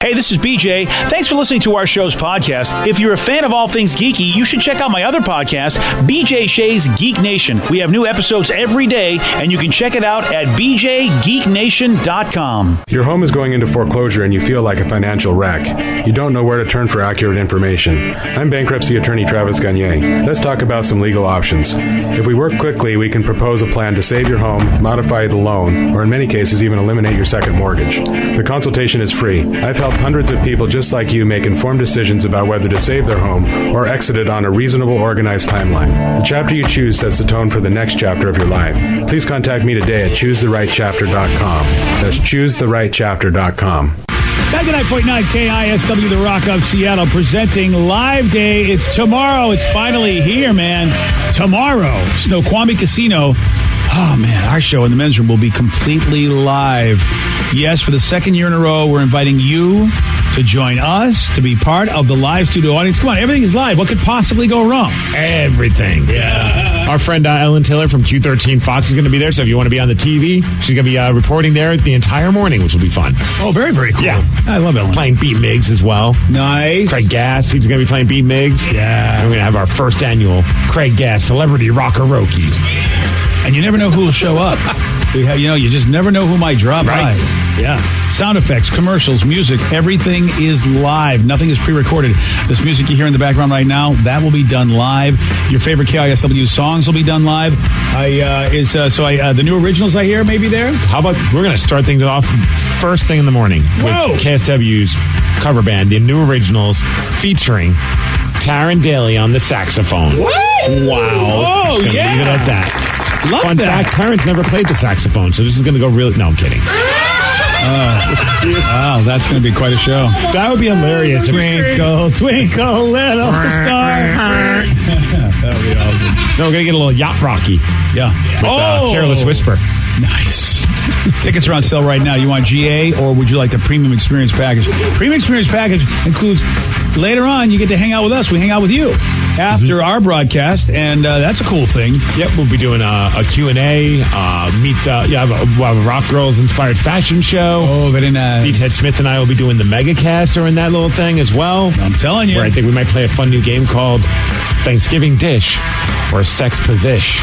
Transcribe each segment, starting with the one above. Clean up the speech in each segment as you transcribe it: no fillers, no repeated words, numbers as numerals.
Hey, this is BJ. Thanks for listening to our show's podcast. If you're a fan of all things geeky, you should check out my other podcast, BJ Shea's Geek Nation. We have new episodes every day, and you can check it out at bjgeeknation.com. Your home is going into foreclosure and you feel like a financial wreck. You don't know where to turn for accurate information. I'm bankruptcy attorney Travis Gagne. Let's talk about some legal options. If we work quickly, we can propose a plan to save your home, modify the loan, or in many cases even eliminate your second mortgage. The consultation is free. I've helped hundreds of people just like you make informed decisions about whether to save their home or exit it on a reasonable, organized timeline. The chapter you choose sets the tone for the next chapter of your life. Please contact me today at choosetherightchapter.com. That's choosetherightchapter.com. 99.9 KISW, The Rock of Seattle, presenting Live Day. It's tomorrow. It's finally here, man. Tomorrow, Snoqualmie Casino. Oh, man, our show in the men's room will be completely live. Yes, for the second year in a row, we're inviting you to join us, to be part of the live studio audience. Come on, everything is live. What could possibly go wrong? Everything. Yeah. Our friend Ellen Taylor from Q13 Fox is going to be there, so if you want to be on the TV, she's going to be reporting there the entire morning, which will be fun. Oh, very, very cool. Yeah. I love Ellen. Playing Beat Miggs as well. Nice. Craig Gass, he's going to be playing Beat Miggs. Yeah. And we're going to have our first annual Craig Gass Celebrity Rock-a-Rokie. And you never know who will show up. You just never know who might drop by. Yeah. Sound effects, commercials, music, everything is live. Nothing is pre-recorded. This music you hear in the background right now, that will be done live. Your favorite KISW songs will be done live. The new originals I hear may be there. How about we're going to start things off first thing in the morning with KSW's cover band, the new originals, featuring Taryn Daly on the saxophone. What? Wow. Oh, Leave it at that. Love Fun that. fact, Terrence never played the saxophone, so this is going to go really... No, I'm kidding. Wow, that's going to be quite a show. That would be hilarious. Twinkle, twinkle, little star. That would be awesome. No, we're going to get a little yacht rocky. Yeah. With, Careless Whisper. Nice. Tickets are on sale right now. You want GA or would you like the Premium Experience Package? Premium Experience Package includes, later on, you get to hang out with us. We hang out with you after our broadcast, and that's a cool thing. Yep, we'll be doing a Q&A, we'll have a Rock Girls Inspired Fashion Show. Oh, very nice. B. Ted Smith and I will be doing the Megacast during that little thing as well. I'm telling you. Where I think we might play a fun new game called Thanksgiving Dish or Sex Posish.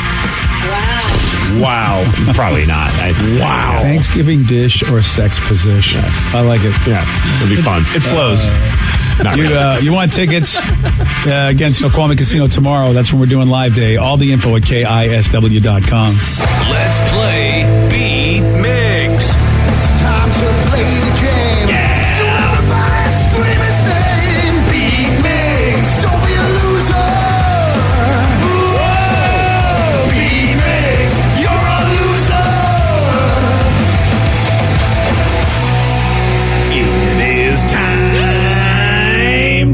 Wow. Probably not. Wow. Thanksgiving dish or sex position. Yes. I like it. Yeah, it'll be fun. It flows. You want tickets? Again, Snoqualmie Casino tomorrow. That's when we're doing Live Day. All the info at KISW.com. Let's play Beat Miggs. It's time to play the game. Yeah. So everybody scream his name. Beat Miggs. Don't be a loser. Whoa. Beat Miggs. You're a loser. It is time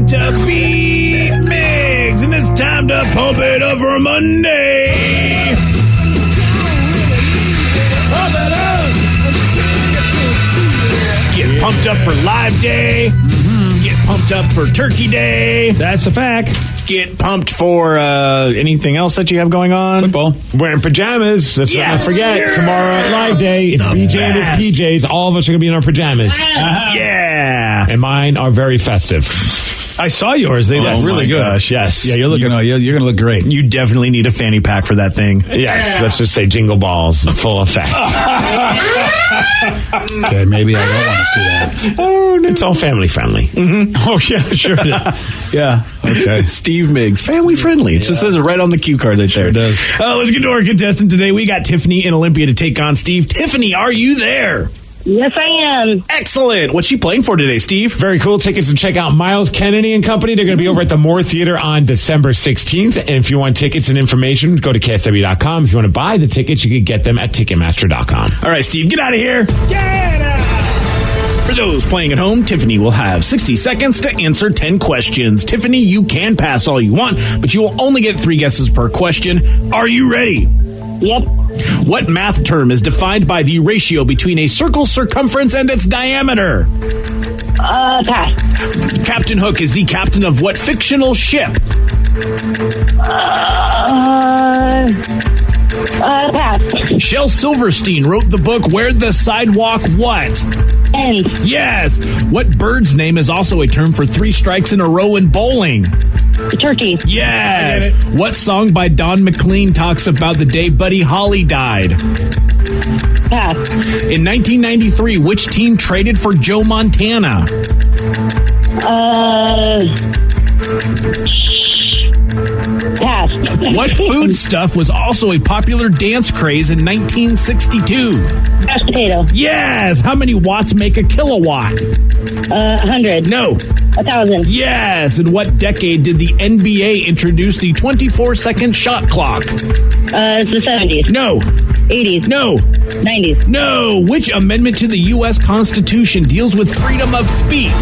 to beat Miggs. And it's time to pump it up for Monday. Get pumped up for Live Day. Get pumped up for Turkey Day. That's a fact. Get pumped for anything else that you have going on. Football. Wearing pajamas. Let's not forget, tomorrow at Live Day, it's BJ and his PJs. All of us are going to be in our pajamas. Yeah. And mine are very festive. I saw yours. They look really good. Gosh, yes. Yeah, you're looking. You're going to look great. You definitely need a fanny pack for that thing. Yes, let's just say jingle balls, full effect. Okay, maybe I don't want to see that. Oh, it's all family friendly. Mm-hmm. Oh yeah, sure. Yeah. Okay. Steve Miggs, family friendly. It just says it right on the cue card right there. It does. Let's get to our contestant today. We got Tiffany in Olympia to take on Steve. Tiffany, are you there? Yes, I am. Excellent. What's she playing for today, Steve? Very cool. Tickets to check out Miles Kennedy and Company. They're going to be over at the Moore Theater on December 16th. And if you want tickets and information, go to KSW.com. If you want to buy the tickets, you can get them at Ticketmaster.com. All right, Steve, get out of here. Get out. For those playing at home, Tiffany will have 60 seconds to answer 10 questions. Tiffany, you can pass all you want, but you will only get 3 guesses per question. Are you ready? Yep. What math term is defined by the ratio between a circle's circumference and its diameter? Pass. Captain Hook is the captain of what fictional ship? Pass. Shel Silverstein wrote the book Where the Sidewalk What? Ends. Yes. What bird's name is also a term for 3 strikes in a row in bowling? Turkey. Yes. What song by Don McLean talks about the day Buddy Holly died? Pass. In 1993, which team traded for Joe Montana? Pass. What foodstuff was also a popular dance craze in 1962? Mashed potato. Yes. How many watts make a kilowatt? 100. No. 1,000. Yes. In what decade did the NBA introduce the 24-second shot clock? It's the 70s. No. 80s. No. 90s. No. Which amendment to the U.S. Constitution deals with freedom of speech?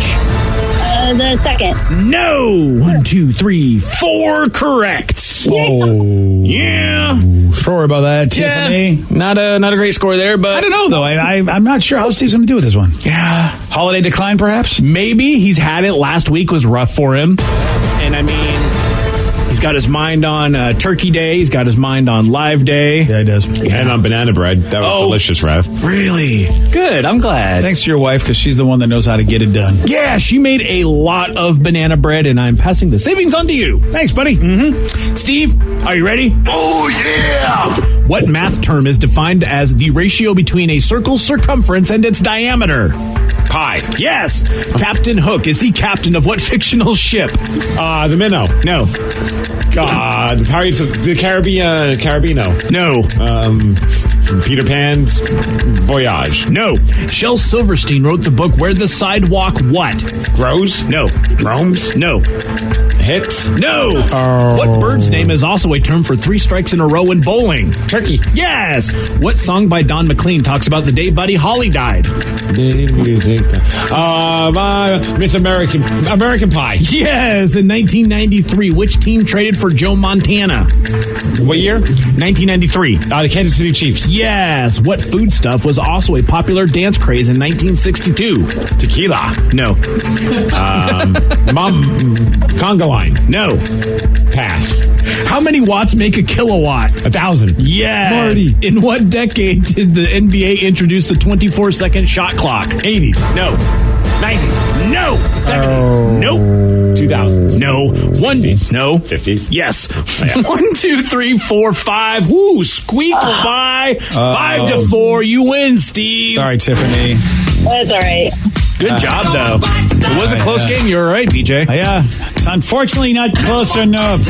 The second. No. 1, 2, 3, 4 correct. Oh. Yeah. Sure about that, Tiffany. Not a great score there, but I don't know, though. I'm not sure how Steve's going to do with this one. yeah. Holiday decline, perhaps? Maybe. He's had it. Last week was rough for him. And I mean, he's got his mind on Turkey Day. He's got his mind on Live Day. Yeah, he does. And on banana bread. That was delicious, Rev. Really? Good. I'm glad. Thanks to your wife, because she's the one that knows how to get it done. Yeah, she made a lot of banana bread, and I'm passing the savings on to you. Thanks, buddy. Steve, are you ready? Oh, yeah! What math term is defined as the ratio between a circle's circumference and its diameter? Pi. Yes. Captain Hook is the captain of what fictional ship? The Minnow. No. God, Pirates of the Caribbean. Carabino. No. Peter Pan's Voyage. No. Shel Silverstein wrote the book Where the Sidewalk What? Grows. No. Roams. No. Hits. No. What bird's name is also a term for 3 strikes in a row in bowling? Turkey. Yes. What song by Don McLean talks about the day Buddy Holly died? Miss American Pie. Yes. In 1993, which team traded for Joe Montana? What year? 1993. The Kansas City Chiefs. Yes. What foodstuff was also a popular dance craze in 1962? Tequila. No. Conga line. No. Pass. How many watts make a kilowatt? 1,000. Yes. Marty. In what decade did the NBA introduce the 24-second shot clock? 80. No. 90. No. 70. Nope. 2000. No. 60s. No. 50s. Yes. 1, 2, 3, 4, 5. Woo, squeak by 5 to 4. You win, Steve. Sorry, Tiffany. That's all right. Good job, though. It was a close game. You were right, BJ. Yeah. It's unfortunately not close enough.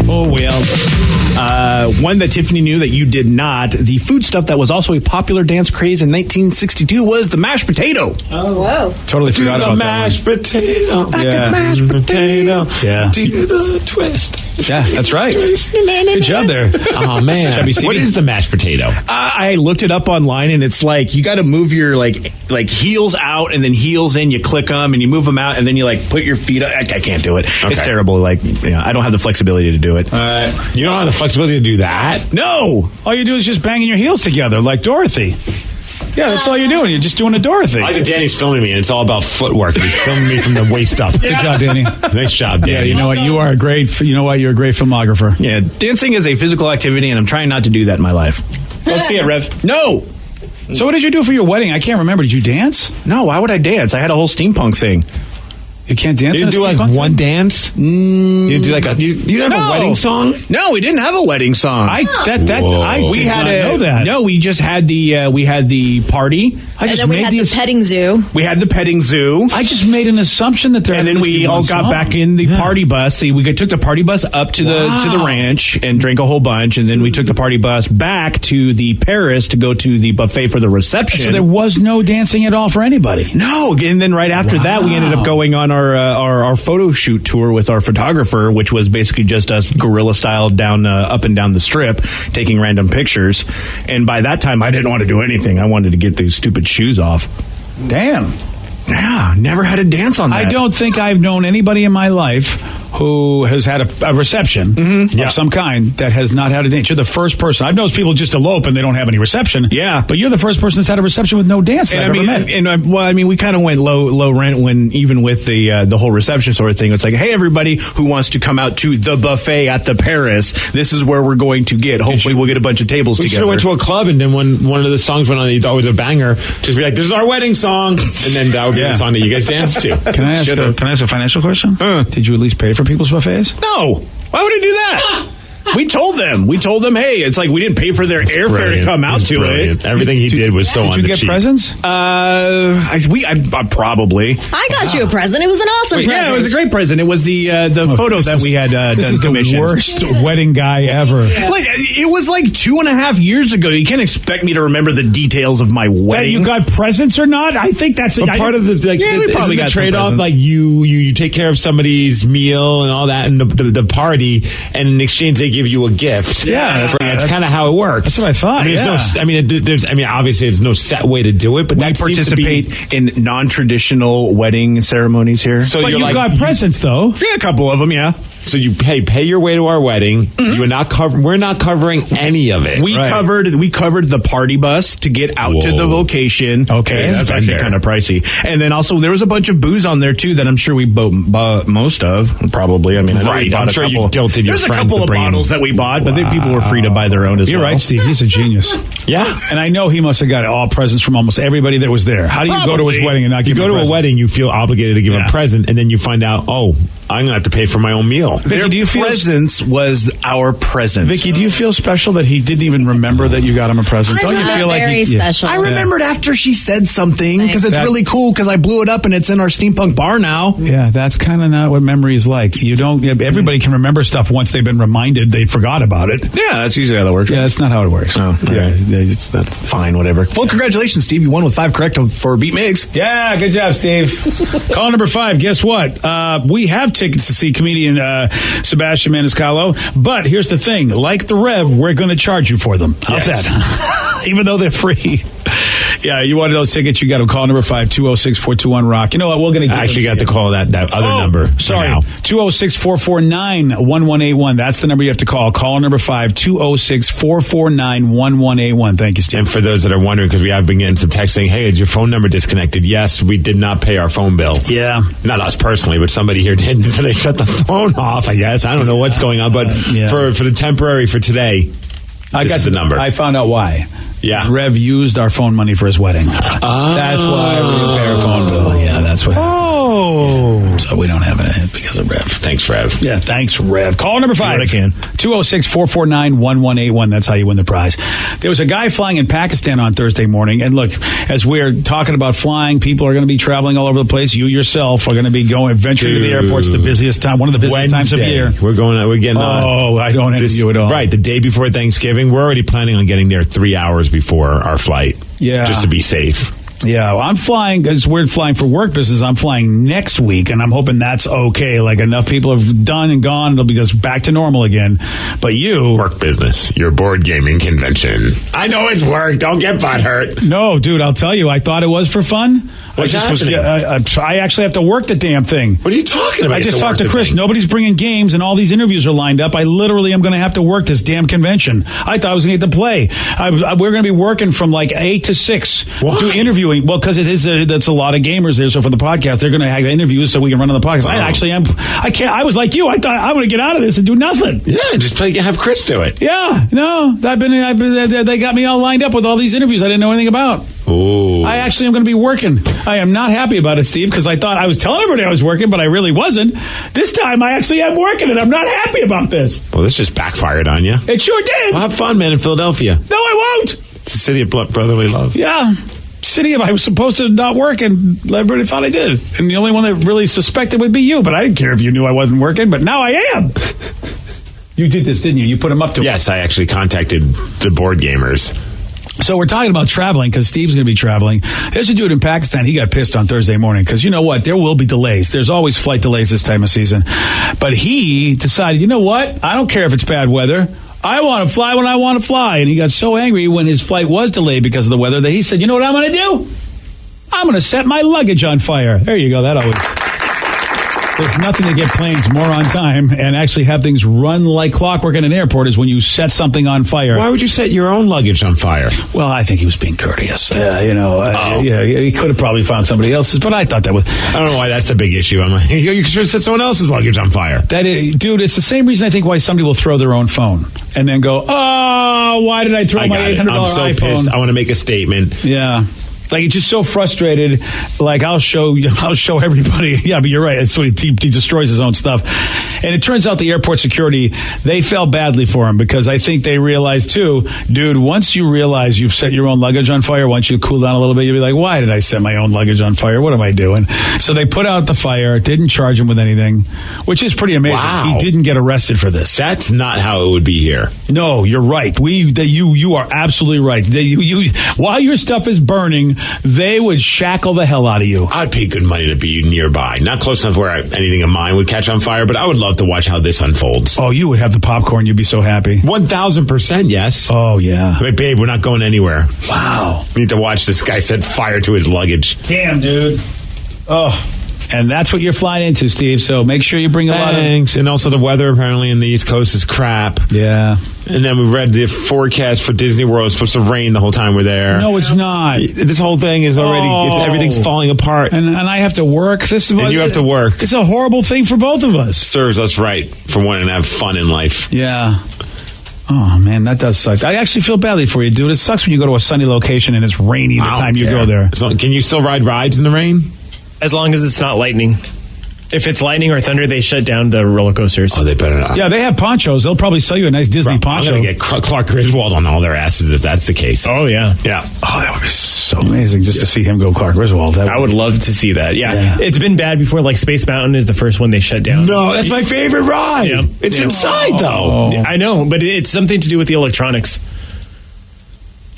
Oh, well. One that Tiffany knew that you did not. The food stuff that was also a popular dance craze in 1962 was the mashed potato. Oh, whoa. Totally forgot about that Mashed potato. Yeah. Mashed potato. Yeah. Do the twist. one. Yeah, that's right. Good job there. Oh, man. Chubby Stevie. What is the mashed potato? I looked it up online, and it's like you got to move your like heels out and then heels in. You click them and you move them out, and then you like put your feet up. I can't do it. It's Okay. terrible. Like I don't have the flexibility to do it. You don't have the flexibility to do that? No. All you do is just banging your heels together like Dorothy. Yeah, that's all you're doing. You're just doing a Dorothy. I like that Danny's filming me, and it's all about footwork. He's filming me from the waist up. Good job, Danny. Nice job, Danny. Yeah, you know what? You are a great. You know why you're a great filmographer. Yeah, dancing is a physical activity, and I'm trying not to do that in my life. Let's see it, Rev. No. So what did you do for your wedding? I can't remember. Did you dance? No, why would I dance? I had a whole steampunk thing. You can't dance. You didn't do on a like steampunk one thing? dance? You didn't do like a you didn't have a wedding song? No, we didn't have a wedding song. I we did had not know that. No, we just had the party. I And just then we made had the the petting zoo. We had the petting zoo. I just made an assumption that there. And had then to we be all one got song. back in the party bus. See, we took the party bus up to the ranch and drank a whole bunch, and then we took the party bus back to the Paris to go to the buffet for the reception. So there was no dancing at all for anybody. No, and then right after that, we ended up going on our photo shoot tour with our photographer, which was basically just us guerrilla style down up and down the strip, taking random pictures. And by that time, I didn't want to do anything. I wanted to get these stupid shoes off. Damn. Yeah, never had a dance on that. I don't think I've known anybody in my life who has had a reception of some kind that has not had a dance. You're the first person. I've noticed people just elope and they don't have any reception. Yeah. But you're the first person that's had a reception with no dance that I've ever met. We kind of went low rent when, even with the whole reception sort of thing, it's like, hey, everybody who wants to come out to the buffet at the Paris, this is where we're going to get. Hopefully we'll get a bunch of tables We together. should have went to a club, and then when one of the songs went on that you thought was a banger, just be like, this is our wedding song. And then that would be the song that you guys dance to. Can I ask a financial question? Did you at least pay for people's buffets? No. Why would I do that? We told them, hey, it's like we didn't pay for their airfare to come out to it. Everything he did was so on the cheap. Did you get presents? I probably. I got you a present. It was an awesome present. Yeah, it was a great present. It was the photo that we had done commissioned. This is the worst wedding guy ever. Like, it was like 2.5 years ago. You can't expect me to remember the details of my wedding. That you got presents or not? I think that's part of the we probably got the trade-off. some Like you take care of somebody's meal and all that, and the party, and in exchange they give you a gift. Yeah, that's kind of how it works. That's what I thought. Obviously, there's no set way to do it, but we that participate in non-traditional wedding ceremonies here. So but you got presents though. Yeah, a couple of them. Yeah. So you pay your way to our wedding. You are not we're not covering any of it. We covered the party bus to get out to the location. Okay, that's actually kind of pricey. And then also there was a bunch of booze on there too that I'm sure we bought most of. Probably. I mean, I know we bought I'm sure you guilted your There's a friends couple of bottles that we bought, but then people were free to buy their own as well. You're right, Steve. He's a genius. Yeah, and I know he must have got all presents from almost everybody that was there. How do you go to his wedding and not give him a present? You go to a wedding, you feel obligated to give a present, and then you find out, I'm going to have to pay for my own meal. Their presence was our present. Vicky, do you feel special that he didn't even remember that you got him a present? Don't you feel like very special? I remembered after she said something because it's really cool because I blew it up and it's in our steampunk bar now. Yeah, that's kind of not what memory is like. You don't. Everybody can remember stuff once they've been reminded they forgot about it. Yeah, that's usually how that works. Yeah, that's not how it works. Oh, okay. It's not fine. Whatever. Well, congratulations, Steve. You won with 5 correct for Beat Migs. Yeah, good job, Steve. Call number 5. Guess what? We have tickets to see comedian Sebastian Maniscalco, but here's the thing: like the Rev, we're going to charge you for them. How's that? Even though they're free. Yeah, you wanted those tickets, you got to call number 5-206-421-ROCK. You know what? We're going to I actually got to call that other number. Sorry. 206-449-1181. That's the number you have to call. Call number 5-206-449-1181. Thank you, Steve. And for those that are wondering, because we have been getting some text saying, hey, is your phone number disconnected? Yes, we did not pay our phone bill. Yeah. Not us personally, but somebody here did. So they shut the phone off, I guess. I don't know what's going on, but for the temporary for today, I got the number. I found out why. Yeah. Rev used our phone money for his wedding. That's why we didn't pay our phone bill. Yeah, that's what happened. So we don't have it because of Rev. Thanks, Rev. Yeah, thanks, Rev. Call number 5. I can. 206-449-1181. That's how you win the prize. There was a guy flying in Pakistan on Thursday morning. And look, as we're talking about flying, people are going to be traveling all over the place. You yourself are going to be venturing to the airports the busiest time, one of the busiest times of year. We're getting I don't envy you at all. Right, the day before Thanksgiving. We're already planning on getting there 3 hours before our flight. Yeah. Just to be safe. Yeah, I'm flying. It's weird flying for work business. I'm flying next week, and I'm hoping that's okay. Like, enough people have done and gone. It'll be just back to normal again. But you... Work business. Your board gaming convention. I know it's work. Don't get butthurt. No, dude, I'll tell you. I thought it was for fun. What's happening? I actually have to work the damn thing. What are you talking about? I just talked to Chris. Nobody's bringing games, and all these interviews are lined up. I literally am going to have to work this damn convention. I thought I was going to get to play. We're going to be working from like 8 to 6. Why? Do interviewing. Well, because that's a lot of gamers there. So for the podcast, they're going to have interviews so we can run on the podcast. I actually am. I can't. I was like you. I thought I'm going to get out of this and do nothing. Yeah, just have Chris do it. Yeah, no, they got me all lined up with all these interviews I didn't know anything about. Ooh. I actually am going to be working. I am not happy about it, Steve, because I thought I was telling everybody I was working, but I really wasn't. This time I actually am working, and I'm not happy about this. Well, this just backfired on you. It sure did. Well, have fun, man, in Philadelphia. No, I won't. It's the city of brotherly love. Yeah. City of I was supposed to not work, and everybody thought I did. And the only one that really suspected would be you, but I didn't care if you knew I wasn't working, but now I am. You did this, didn't you? You put them up to Yes, I actually contacted the board gamers. So we're talking about traveling because Steve's going to be traveling. There's a dude in Pakistan. He got pissed on Thursday morning because you know what? There will be delays. There's always flight delays this time of season. But he decided, you know what? I don't care if it's bad weather. I want to fly when I want to fly. And he got so angry when his flight was delayed because of the weather that he said, you know what I'm going to do? I'm going to set my luggage on fire. There you go. That always... There's nothing to get planes more on time and actually have things run like clockwork in an airport is when you set something on fire. Why would you set your own luggage on fire? Well, I think he was being courteous. Yeah, he could have probably found somebody else's, but I thought that was... I don't know why that's the big issue. I'm like, you should have set someone else's luggage on fire. Dude, it's the same reason I think why somebody will throw their own phone and then go, oh, why did I throw my $800 I'm so iPhone? pissed. I want to make a statement. Yeah. Like, he's just so frustrated. Like, I'll show everybody. Yeah, but you're right. So he destroys his own stuff. And it turns out the airport security, they felt badly for him because I think they realized too, dude, once you realize you've set your own luggage on fire, once you cool down a little bit, you'll be like, why did I set my own luggage on fire? What am I doing? So they put out the fire, didn't charge him with anything, which is pretty amazing. Wow. He didn't get arrested for this. That's not how it would be here. No, you're right. You are absolutely right. While your stuff is burning, they would shackle the hell out of you. I'd pay good money to be nearby. Not close enough where anything of mine would catch on fire, but I would love to watch how this unfolds. Oh, you would have the popcorn. You'd be so happy. 1,000%, yes. Oh, yeah. Wait, babe, we're not going anywhere. Wow. We need to watch this guy set fire to his luggage. Damn, dude. Oh. And that's what you're flying into, Steve. So make sure you bring a lot of... Thanks. And also the weather apparently in the East Coast is crap. Yeah. And then we read the forecast for Disney World. It's supposed to rain the whole time we're there. No, it's not. This whole thing is already... everything's falling apart. And I have to work. And you have to work. It's a horrible thing for both of us. Serves us right for wanting to have fun in life. Yeah. Oh, man, that does suck. I actually feel badly for you, dude. It sucks when you go to a sunny location and it's rainy the time you go there. So, can you still ride rides in the rain? As long as it's not lightning. If it's lightning or thunder, they shut down the roller coasters. Oh, they better not. Yeah, they have ponchos. They'll probably sell you a nice Disney poncho. I'm going to get Clark Griswold on all their asses if that's the case. Oh, yeah. Yeah. Oh, that would be so amazing just to see him go Clark Griswold. I would love to see that. Yeah. It's been bad before. Like Space Mountain is the first one they shut down. No, that's my favorite ride. Yeah. It's inside, though. I know, but it's something to do with the electronics.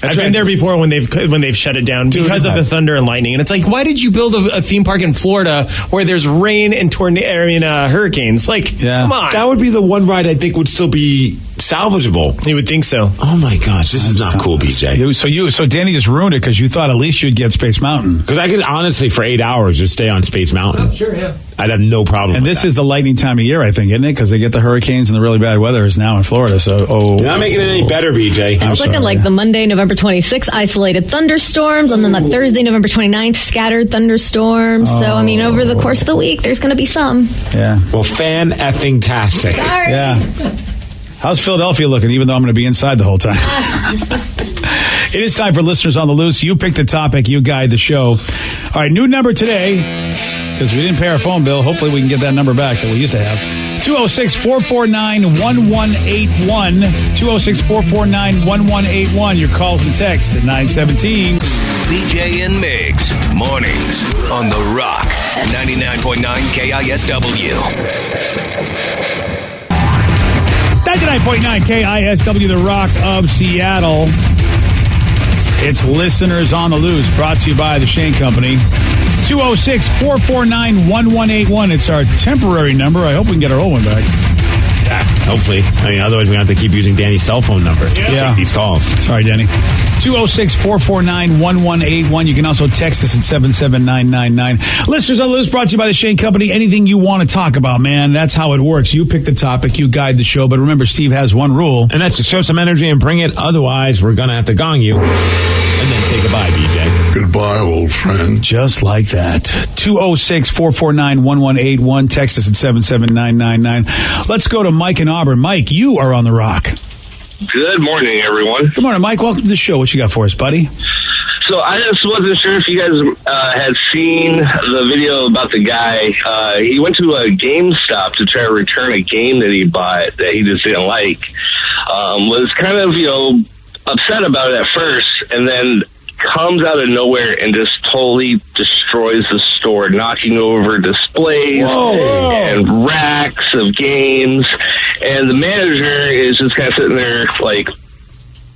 I've been there before when they've shut it down because of the thunder and lightning, and it's like, why did you build a theme park in Florida where there's rain and hurricanes? Like, come on, that would be the one ride I think would still be salvageable. You would think so. Oh my gosh, this is not cool, BJ. So Danny just ruined it because you thought at least you'd get Space Mountain. Because I could honestly for 8 hours just stay on Space Mountain. Oh, sure, yeah. I'd have no problem. And this is the lightning time of year, I think, isn't it? Because they get the hurricanes and the really bad weather is now in Florida. So, you're not making it any better, BJ. It's looking like the Monday, November 26th, isolated thunderstorms, and then the Thursday, November 29th, scattered thunderstorms. So, I mean, over the course of the week, there's going to be some. Yeah. Well, fan-effing-tastic. Sorry. Yeah. How's Philadelphia looking, even though I'm going to be inside the whole time? It is time for Listeners on the Loose. You pick the topic. You guide the show. All right, new number today, because we didn't pay our phone bill. Hopefully we can get that number back that we used to have. 206-449-1181. 206-449-1181. Your calls and texts at 917. BJ and Migs, mornings on The Rock, 99.9 KISW. 99.9 KISW, The Rock of Seattle. It's Listeners on the Loose, brought to you by the Shane Company. 206-449-1181. It's our temporary number. I hope we can get our old one back. Yeah, hopefully. I mean, otherwise we're going to have to keep using Danny's cell phone number to take these calls. Sorry, Danny. 206-449-1181. You can also text us at 77999. Listeners on the Loose, brought to you by the Shane Company. Anything you want to talk about, man, that's how it works. You pick the topic, you guide the show. But remember, Steve has one rule. And that's to show some energy and bring it. Otherwise, we're going to have to gong you. And then say goodbye, BJ. Goodbye, old friend. Just like that. 206-449-1181. Text us at 77999. Let's go to Mike in Auburn. Mike, you are on The Rock. Good morning, everyone. Good morning, Mike. Welcome to the show. What you got for us, buddy? So I just wasn't sure if you guys had seen the video about the guy. He went to a GameStop to try to return a game that he bought that he just didn't like. Was kind of, upset about it at first, and then comes out of nowhere and just totally destroys the store, knocking over displays and racks of games. And the manager is just kind of sitting there like,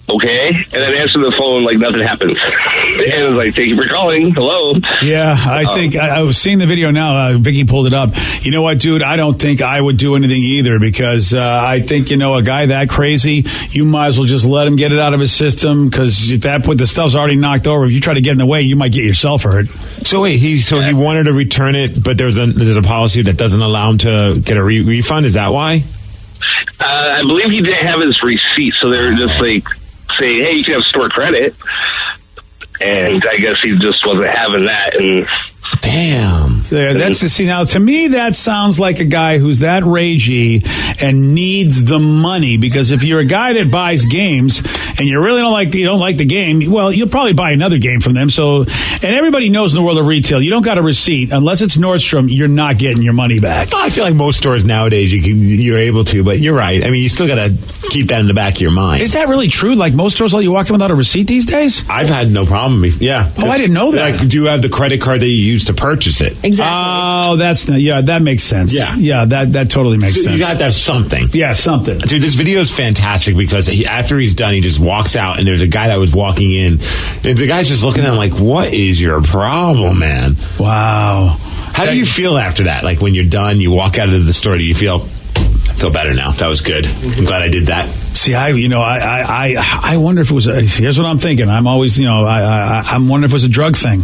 okay, and then answer the phone like nothing happens. And it was like, thank you for calling. Hello. Yeah, I think I was seeing the video now. Vicky pulled it up. You know what, dude? I don't think I would do anything either because I think, a guy that crazy, you might as well just let him get it out of his system because at that point, the stuff's already knocked over. If you try to get in the way, you might get yourself hurt. So wait, he wanted to return it, but there's a policy that doesn't allow him to get a refund. Is that why? I believe he didn't have his receipt, so they were just like saying, hey, you can have store credit. And I guess he just wasn't having that. And damn. Now to me that sounds like a guy who's that ragey and needs the money, because if you're a guy that buys games and you really don't like the game, well, you'll probably buy another game from them. So, and everybody knows in the world of retail, you don't got a receipt unless it's Nordstrom, you're not getting your money back. I feel like most stores nowadays you're able to, but you're right. I mean, you still got to keep that in the back of your mind. Is that really true? Like most stores let you walk in without a receipt these days? I've had no problem. Yeah. Oh, I didn't know that. Like, do you have the credit card that you use to purchase it? Exactly. Oh, that makes sense. Yeah, that totally makes sense. You got to have something. Yeah, something. Dude, this video is fantastic because after he's done, he just walks out, and there's a guy that was walking in, and the guy's just looking at him like, "What is your problem, man?" Wow. How do you feel after that? Like when you're done, you walk out of the store. Do you feel? I feel better now. That was good. I'm glad I did that. See, I wonder if it was. Here's what I'm thinking. I'm always, I'm wondering if it was a drug thing.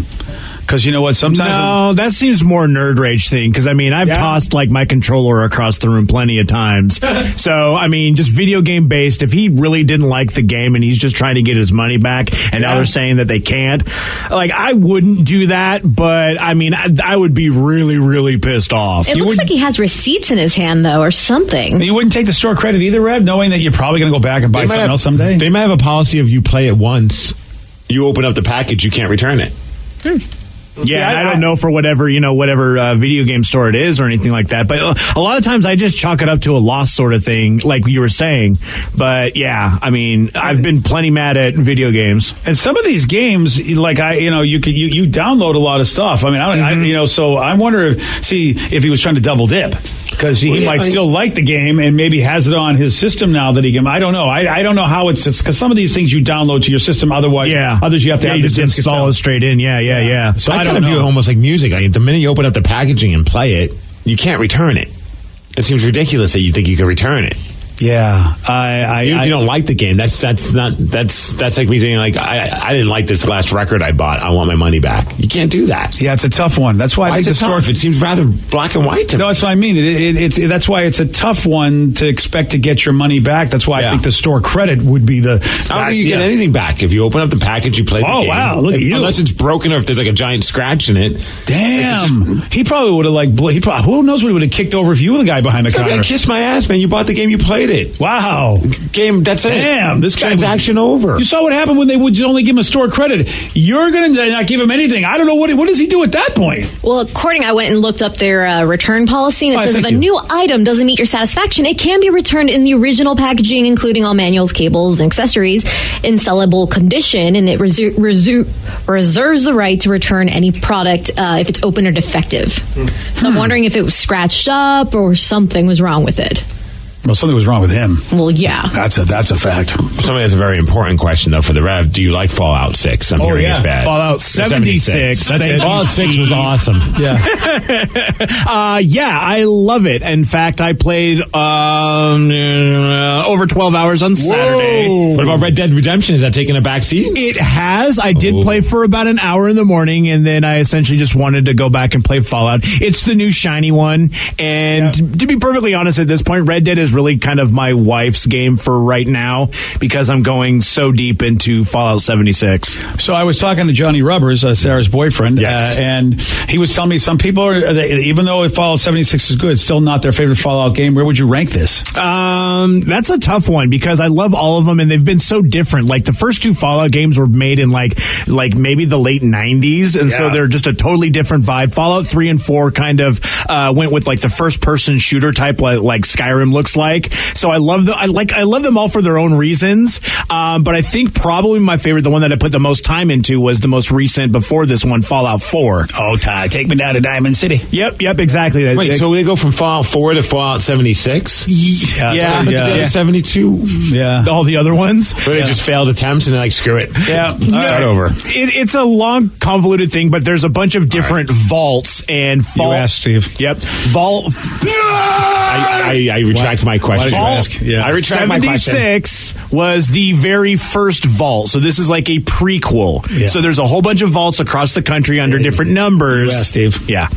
Because you know what? Sometimes. No, that seems more nerd rage thing. Because, I mean, I've tossed, like, my controller across the room plenty of times. So, I mean, just video game based. If he really didn't like the game and he's just trying to get his money back and now they're saying that they can't, like, I wouldn't do that. But, I mean, I would be really, really pissed off. It looks like he has receipts in his hand, though, or something. You wouldn't take the store credit either, Rev, knowing that you're probably going to go back and buy something else someday? They might have a policy of you play it once, you open up the package, you can't return it. Yeah, I don't know for whatever video game store it is or anything like that. But a lot of times I just chalk it up to a loss sort of thing, like you were saying. But yeah, I mean, I've been plenty mad at video games. And some of these games, like you download a lot of stuff. I mean, so I wonder if he was trying to double dip. Because he might still like the game and maybe has it on his system now that he can. I don't know. I don't know how it's just because some of these things you download to your system. Otherwise, others you have to have you the just disc install it straight in. Yeah. So I kind of view it almost like music. Like the minute you open up the packaging and play it, you can't return it. It seems ridiculous that you think you can return it. Yeah, even if you don't like the game, that's like me saying like I didn't like this last record I bought. I want my money back. You can't do that. Yeah, it's a tough one. That's why I think the store. It seems rather black and white to me. No, that's what I mean. That's why it's a tough one to expect to get your money back. That's why I think the store credit would be the. I don't think you get anything back if you open up the package. You play the game. Oh wow, look at you! Unless it's broken or if there's like a giant scratch in it. Damn, he probably would have who knows what he would have kicked over if you were the guy behind the counter. Kiss my ass, man! You bought the game, you played it. Wow. Game, that's it. Damn, this guy transaction over. You saw what happened when they would only give him a store credit. You're going to not give him anything. I don't know what does he do at that point? Well, I went and looked up their return policy, and it says if a new item doesn't meet your satisfaction, it can be returned in the original packaging, including all manuals, cables, and accessories, in sellable condition, and it reserves the right to return any product if it's open or defective. So I'm wondering if it was scratched up or something was wrong with it. Well, something was wrong with him. Well, yeah. That's a fact. Somebody has a very important question, though, for the Rev. Do you like Fallout 6? I'm hearing it's bad. Fallout 76. That's it. Fallout 6 was awesome. Yeah. I love it. In fact, I played over 12 hours on Saturday. Whoa. What about Red Dead Redemption? Is that taking a back seat? It has. I did play for about an hour in the morning, and then I essentially just wanted to go back and play Fallout. It's the new shiny one, and to be perfectly honest at this point, Red Dead is really kind of my wife's game for right now because I'm going so deep into Fallout 76. So I was talking to Johnny Rubbers, Sarah's boyfriend, and he was telling me some people even though Fallout 76 is good, it's still not their favorite Fallout game. Where would you rank this? That's a tough one because I love all of them and they've been so different. Like the first two Fallout games were made in like maybe the late 90s, and so they're just a totally different vibe. Fallout 3 and 4 kind of went with like the first person shooter type like Skyrim looks like. like. So I love them all for their own reasons. But I think probably my favorite, the one that I put the most time into, was the most recent before this one, Fallout 4. Oh, Ty, take me down to Diamond City. Yep, exactly. Wait, so we go from Fallout 4 to Fallout 76? Yeah. 72. Yeah. All the other ones. But it just failed attempts and they're like, screw it. Yeah. Start over. It's a long, convoluted thing, but there's a bunch of different vaults and You asked, Steve. Yep. Vault. I retract my question. Why did you ask? Yeah. I retract my question. 76 was the very first vault. So this is like a prequel. Yeah. So there's a whole bunch of vaults across the country under different numbers. You asked, Steve. Yeah.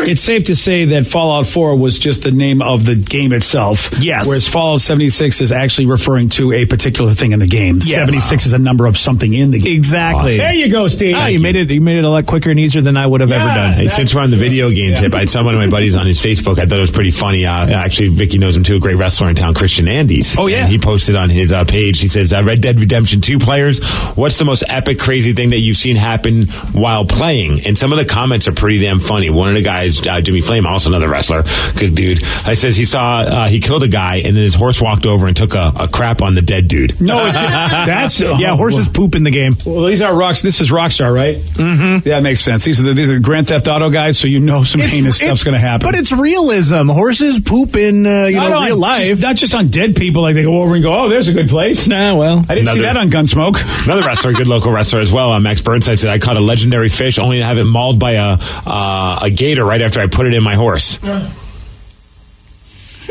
It's safe to say that Fallout 4 was just the name of the game itself. Yes. Whereas Fallout 76 is actually referring to a particular thing in the game. Yes. 76 is a number of something in the game. Exactly. There you go, Steve. You made it a lot quicker and easier than I would have ever done. Hey, since we're on the video game tip, I saw one of my buddies on his Facebook. I thought it was pretty funny. Actually, Vicky knows him too, a great wrestler in town, Christian Andes. Oh, yeah. And he posted on his page, he says, Red Dead Redemption 2 players, what's the most epic, crazy thing that you've seen happen while playing? And some of the comments are pretty damn funny. One of the guys, Jimmy Flame, also another wrestler, good dude, I says he saw, he killed a guy and then his horse walked over and took a crap on the dead dude. No, that's... horses poop in the game. Well, these are rocks. This is Rockstar, right? Mm-hmm. Yeah, that makes sense. These are Grand Theft Auto guys, so you know some heinous stuff's going to happen. But it's realism. Horses poop in real life. Not just on dead people, like they go over and go, oh, there's a good place. Nah, well. I didn't see that on Gunsmoke. Another wrestler, good local wrestler as well, Max Burnside, said, I caught a legendary fish only to have it mauled by a gator right after I put it in my horse.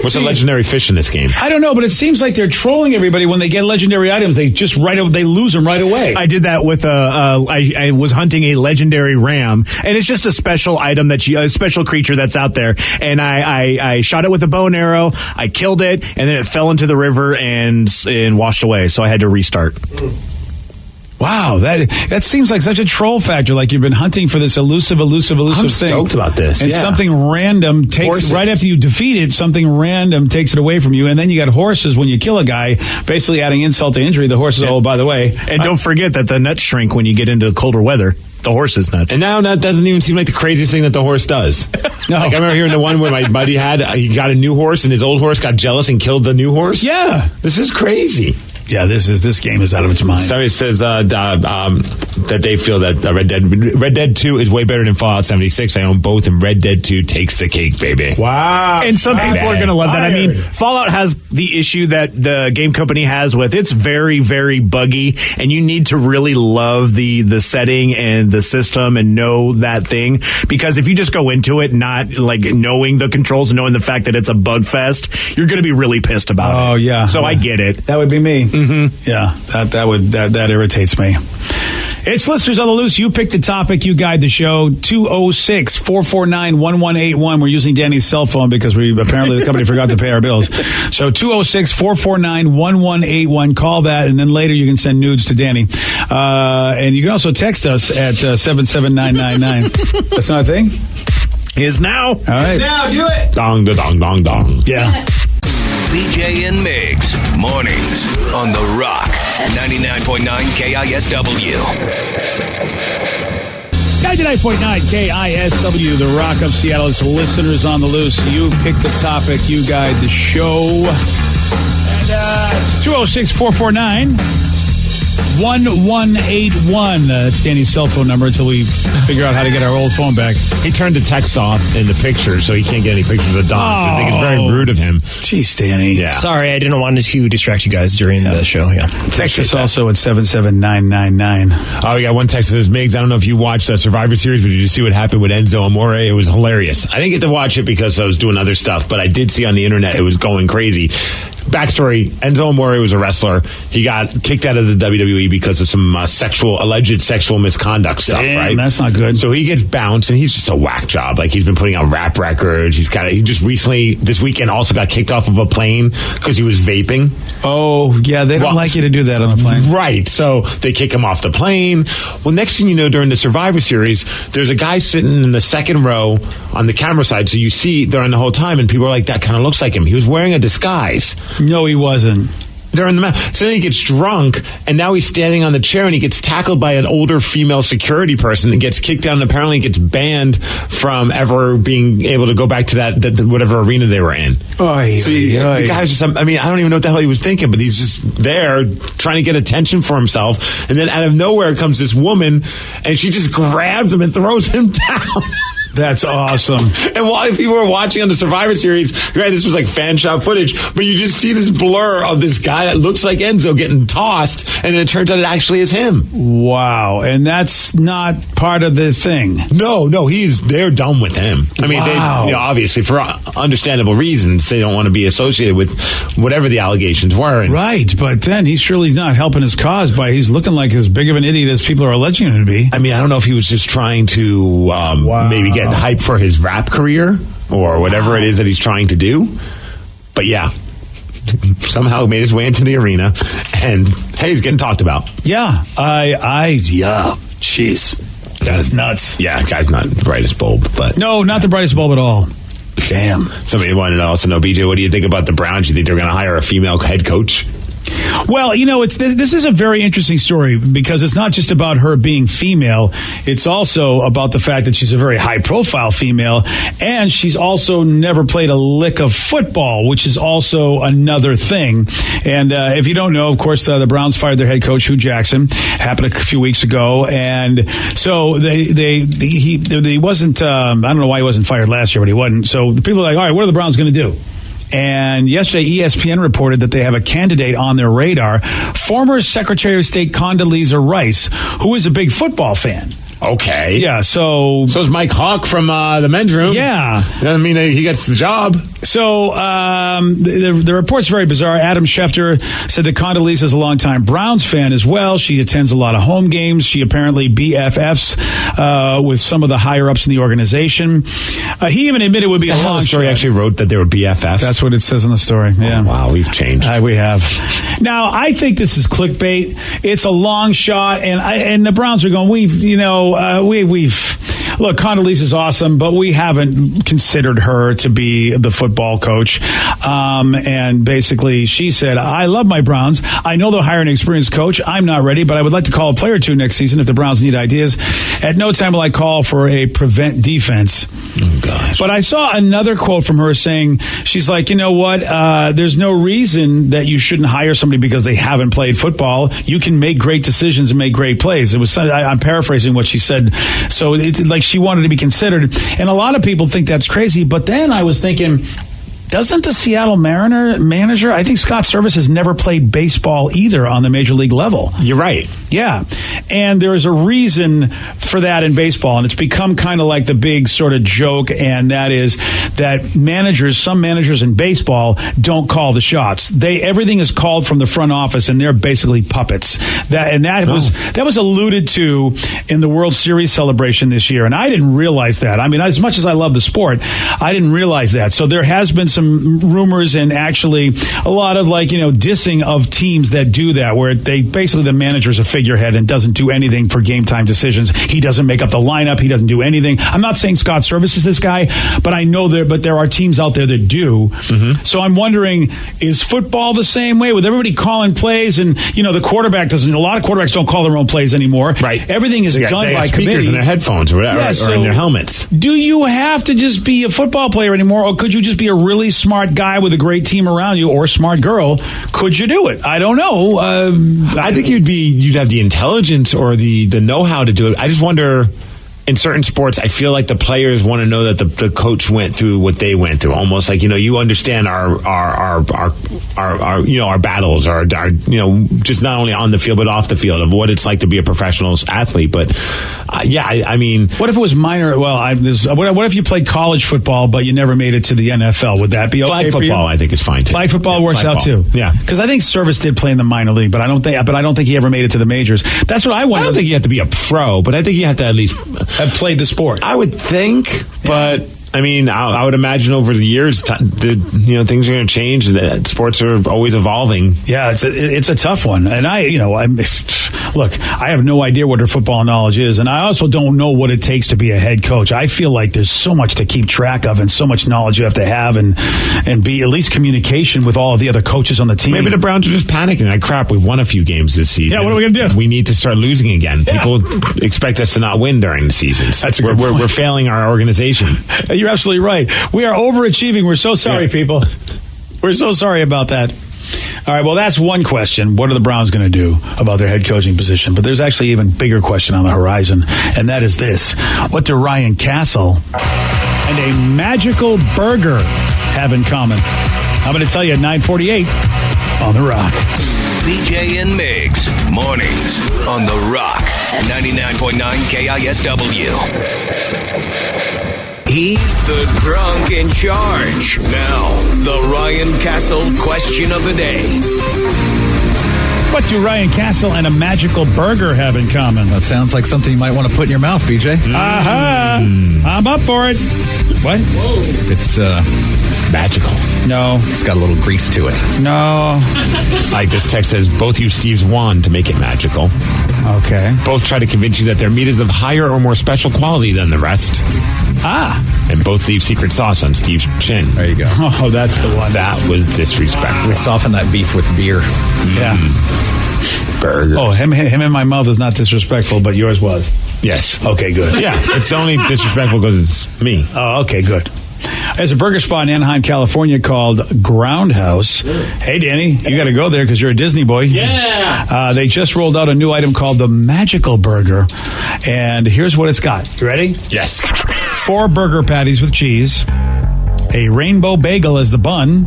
What's a legendary fish in this game? I don't know, but it seems like they're trolling everybody when they get legendary items. They just they lose them right away. I did that with I was hunting a legendary ram, and it's just a special item a special creature that's out there. And I shot it with a bow and arrow. I killed it, and then it fell into the river and washed away. So I had to restart. Wow, that seems like such a troll factor. Like you've been hunting for this elusive I'm thing. stoked about this. And something random takes right after you defeat it. Something random takes it away from you, and then you got horses. When you kill a guy, basically adding insult to injury. The horses. Oh, by the way, and don't forget that the nuts shrink when you get into colder weather. The horse's nuts. And now that doesn't even seem like the craziest thing that the horse does. No. Like I remember hearing the one where my buddy he got a new horse and his old horse got jealous and killed the new horse. Yeah, this is crazy. Yeah, this game is out of its mind. Somebody says that they feel that Red Dead 2 is way better than Fallout 76. I own both, and Red Dead 2 takes the cake, baby. Wow. And some people are going to love that. I mean, Fallout has the issue that the game company has with it's very, very buggy, and you need to really love the setting and the system and know that thing, because if you just go into it not like knowing the controls and knowing the fact that it's a bug fest, you're going to be really pissed about it. Oh, yeah. So I get it. That would be me. Mm-hmm. Yeah, that irritates me. It's Listeners on the Loose. You pick the topic. You guide the show. 206-449-1181. We're using Danny's cell phone because apparently the company forgot to pay our bills. So 206-449-1181. Call that, and then later you can send nudes to Danny. And you can also text us at 77999. That's not a thing? Is now. All right. Now, do it. Dong, da, dong, dong, dong. Yeah. BJ and Migs, mornings on The Rock, 99.9 KISW. 99.9 KISW, The Rock of Seattle. It's Listeners on the Loose. You pick the topic. You guide the show. And 206-449-1181. It's Danny's cell phone number until we figure out how to get our old phone back. He turned the text off in the picture, so he can't get any pictures of Don. So I think it's very rude of him. Jeez, Danny. Yeah. Sorry, I didn't want to distract you guys during the show. Yeah. Text us also at 77999. Oh, we got one text that says, Migs, I don't know if you watched the Survivor Series, but did you see what happened with Enzo Amore? It was hilarious. I didn't get to watch it because I was doing other stuff, but I did see on the internet it was going crazy. Backstory, Enzo Amore was a wrestler. He got kicked out of the WWE because of some alleged sexual misconduct stuff, right? That's not good. So he gets bounced, and he's just a whack job. Like, he's been putting out rap records. He just recently, this weekend, also got kicked off of a plane because he was vaping. Oh, yeah, they don't like you to do that on the plane. Right, so they kick him off the plane. Well, next thing you know, during the Survivor Series, there's a guy sitting in the second row on the camera side, so you see during the whole time, and people are like, that kind of looks like him. He was wearing a disguise. No, he wasn't. They're in the match. So then he gets drunk, and now he's standing on the chair, and he gets tackled by an older female security person and gets kicked out, and apparently gets banned from ever being able to go back to that whatever arena they were in. The guy's just, I mean, I don't even know what the hell he was thinking, but he's just there trying to get attention for himself, and then out of nowhere comes this woman, and she just grabs him and throws him down. That's awesome. And while people were watching on the Survivor Series, right, this was like fan shot footage, but you just see this blur of this guy that looks like Enzo getting tossed, and it turns out it actually is him. Wow. And that's not part of the thing. No, they're done with him. I mean, they, obviously, for understandable reasons, they don't want to be associated with whatever the allegations were. And right, but then he's surely not helping his cause by he's looking like as big of an idiot as people are alleging him to be. I mean, I don't know if he was just trying to maybe get hype for his rap career or whatever it is that he's trying to do. But yeah, somehow made his way into the arena, and hey, he's getting talked about. Yeah, jeez, that is nuts. Yeah, guy's not the brightest bulb, but no, not the brightest bulb at all. Damn. Somebody wanted to also know, BJ, what do you think about the Browns? You think they're going to hire a female head coach? Well, this is a very interesting story because it's not just about her being female. It's also about the fact that she's a very high-profile female, and she's also never played a lick of football, which is also another thing. And if you don't know, of course, the Browns fired their head coach, Hugh Jackson. Happened a few weeks ago, and so he wasn't. I don't know why he wasn't fired last year, but he wasn't. So the people are like, all right, what are the Browns going to do? And yesterday, ESPN reported that they have a candidate on their radar, former Secretary of State Condoleezza Rice, who is a big football fan. Okay. Yeah, so is Mike Hawk from the men's room. Yeah. Doesn't mean that he gets the job. So the report's very bizarre. Adam Schefter said that Condoleezza is a longtime Browns fan as well. She attends a lot of home games. She apparently BFFs with some of the higher-ups in the organization. He even admitted it would be a long the story shot. Actually wrote that they were BFFs? That's what it says in the story. Yeah. Oh, wow, we've changed. We have. Now, I think this is clickbait. It's a long shot, and the Browns are going, look, Condoleezza is awesome, but we haven't considered her to be the football coach. And basically, she said, I love my Browns. I know they'll hire an experienced coach. I'm not ready, but I would like to call a player or two next season if the Browns need ideas. At no time will I call for a prevent defense. Oh, gosh. But I saw another quote from her saying, she's like, you know what? There's no reason that you shouldn't hire somebody because they haven't played football. You can make great decisions and make great plays. It was, I'm paraphrasing what she said. So it's like she wanted to be considered. And a lot of people think that's crazy. But then I was thinking, doesn't the Seattle manager, I think Scott Service has never played baseball either on the major league level. You're right. Yeah. And there is a reason for that in baseball. And it's become kind of like the big sort of joke. And that is that some managers in baseball don't call the shots. Everything is called from the front office, and they're basically puppets. That was alluded to in the World Series celebration this year. And I didn't realize that. I mean, as much as I love the sport, I didn't realize that. So there has been some rumors and actually a lot of dissing of teams that do that, where the manager's a figurehead and doesn't do anything for game time decisions. He doesn't make up the lineup. He doesn't do anything. I'm not saying Scott Service is this guy, but I know there are teams out there that do. Mm-hmm. So I'm wondering, is football the same way with everybody calling plays and the quarterback doesn't? A lot of quarterbacks don't call their own plays anymore. Right. Everything is done by committee. Speakers in their headphones or whatever, or in their helmets. Do you have to just be a football player anymore, or could you just be a really smart guy with a great team around you, or smart girl? Could you do it? I don't know. I think you'd have the intelligence or the know-how to do it. I just wonder, in certain sports, I feel like the players want to know that the coach went through what they went through. Almost like, you understand our battles, our just not only on the field but off the field, of what it's like to be a professional athlete. But I mean, what if it was minor? Well, what if you played college football but you never made it to the NFL? Would that be okay? Flag football, I think, is fine too. Flag football works out too. Yeah, because I think Service did play in the minor league, but I don't think he ever made it to the majors. That's what I want. I don't think you have to be a pro, but I think you have to at least have played the sport. I would think, but I mean, I would imagine over the years, things are going to change. Sports are always evolving. Yeah, it's a tough one. And look, I have no idea what her football knowledge is, and I also don't know what it takes to be a head coach. I feel like there's so much to keep track of and so much knowledge you have to have and be at least communication with all of the other coaches on the team. Maybe the Browns are just panicking. Like, crap, we've won a few games this season. Yeah, what are we going to do? We need to start losing again. Yeah. People expect us to not win during the seasons. That's a good point. We're failing our organization. You're absolutely right. We are overachieving. We're so sorry, people. We're so sorry about that. All right, well, that's one question. What are the Browns going to do about their head coaching position? But there's actually an even bigger question on the horizon, and that is this. What do Ryan Castle and a magical burger have in common? I'm going to tell you at 9:48 on The Rock. BJ and Migs, mornings on The Rock, 99.9 KISW. He's the drunk in charge. Now, the Ryan Castle question of the day. What do Ryan Castle and a magical burger have in common? That sounds like something you might want to put in your mouth, BJ. I'm up for it. What? Whoa. It's magical. No. It's got a little grease to it. No. Like this text says, both use Steve's wand to make it magical. Okay. Both try to convince you that their meat is of higher or more special quality than the rest. And both leave secret sauce on Steve's chin. There you go. Oh, that's the one. That was disrespectful. We soften that beef with beer. Yeah. Burgers. Oh, him in my mouth is not disrespectful, but yours was. Yes. Okay, good. Yeah, it's only disrespectful because it's me. Oh, okay, good. There's a burger spot in Anaheim, California called Groundhouse. Hey, Danny, you got to go there because you're a Disney boy. Yeah. They just rolled out a new item called the Magical Burger. And here's what it's got. You ready? Yes. 4 burger patties with cheese, a rainbow bagel as the bun,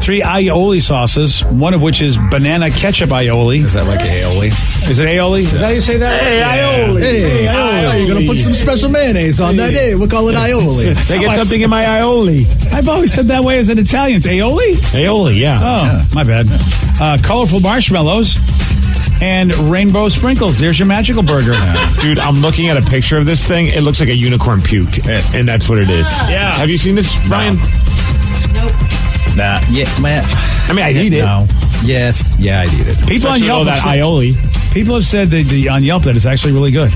3 aioli sauces, one of which is banana ketchup aioli. Is that like aioli? Is it aioli? Is that how you say that? Hey, aioli. Hey, aioli. You're going to put some special mayonnaise on that. Hey, we'll call it aioli. They get something in my aioli. I've always said that way as an Italian. It's aioli? Aioli, yeah. Oh, my bad. Colorful marshmallows and rainbow sprinkles. There's your magical burger. Dude, I'm looking at a picture of this thing. It looks like a unicorn puked, and that's what it is. Yeah. Have you seen this, Ryan? Nope. Nah, yeah, man. I mean, I'd eat it. No. Yes, yeah, I'd eat it. People on Yelp that aioli. People have said on Yelp that it's actually really good.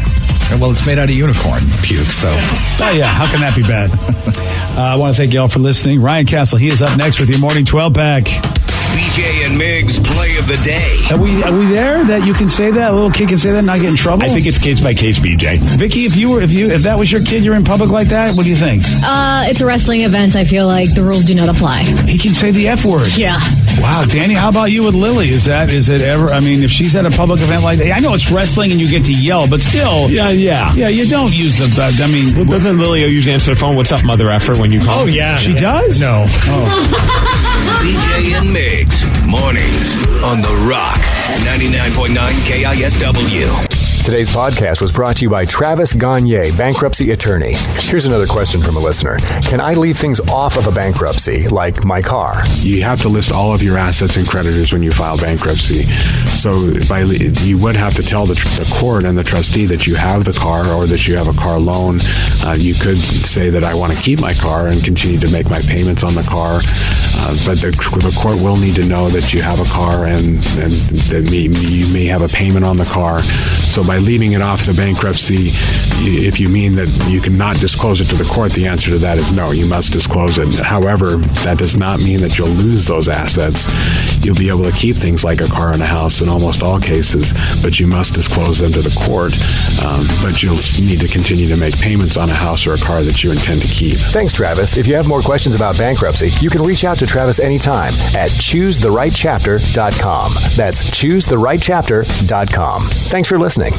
Well, it's made out of unicorn puke, so. Oh, yeah. How can that be bad? I want to thank you all for listening. Ryan Castle, he is up next with your morning 12-pack. BJ and Migs play of the day. Are we there that you can say that? A little kid can say that and not get in trouble? I think it's case by case, BJ. Vicky, if that was your kid, you're in public like that, what do you think? It's a wrestling event. I feel like the rules do not apply. He can say the F word. Yeah. Wow, Danny, how about you with Lily? Is it ever, I mean, if she's at a public event like that, I know it's wrestling and you get to yell, but still. Yeah. Yeah, you don't use I mean. Well, doesn't Lily usually answer the phone, what's up, mother effer, when you call? Oh, yeah. She does? No. BJ and Migs, mornings on The Rock, 99.9 KISW. Today's podcast was brought to you by Travis Gagne, bankruptcy attorney. Here's another question from a listener. Can I leave things off of a bankruptcy, like my car? You have to list all of your assets and creditors when you file bankruptcy. So you would have to tell the court and the trustee that you have the car or that you have a car loan. You could say that I want to keep my car and continue to make my payments on the car. But the court will need to know that you have a car and that you may have a payment on the car. So by leaving it off the bankruptcy, if you mean that you cannot disclose it to the court, the answer to that is no, you must disclose it. However, that does not mean that you'll lose those assets. You'll be able to keep things like a car and a house in almost all cases, but you must disclose them to the court. But you'll need to continue to make payments on a house or a car that you intend to keep. Thanks, Travis. If you have more questions about bankruptcy, you can reach out to Travis anytime at choosetherightchapter.com. That's choosetherightchapter.com. Thanks for listening.